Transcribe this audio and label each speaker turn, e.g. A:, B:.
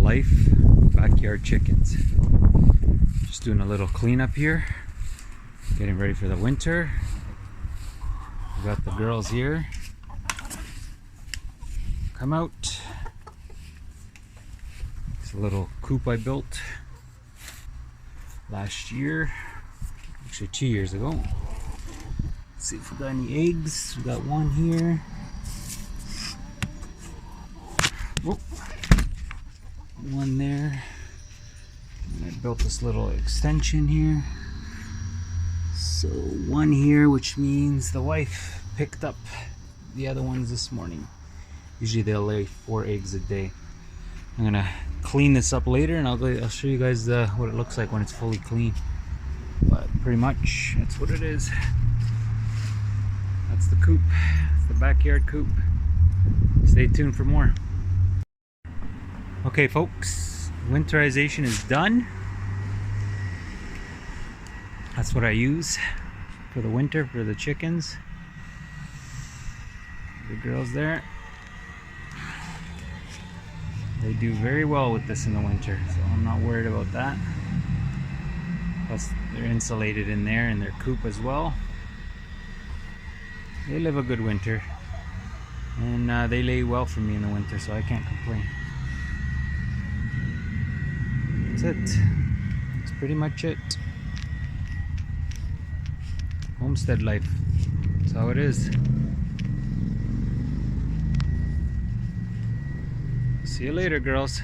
A: life of backyard chickens. Just doing a little cleanup here, getting ready for the winter. We got the girls here. Come out. It's a little coop I built last year, actually 2 years ago. Let's see if we got any eggs. We got one here. Whoop. One there. And I built this little extension here. So one here, which means the wife picked up the other ones this morning. Usually they'll lay 4 eggs a day. I'm gonna clean this up later, and I'll show you guys what it looks like when it's fully clean. But pretty much that's what it is. That's the coop. It's the backyard coop. Stay tuned for more. Okay, folks, winterization is done. That's what I use for the winter for the chickens. The girls there. They do very well with this in the winter, so I'm not worried about that. Plus, they're insulated in there in their coop as well. They live a good winter, and they lay well for me in the winter, so I can't complain. That's it. That's pretty much it. Homestead life. That's how it is. See you later, girls.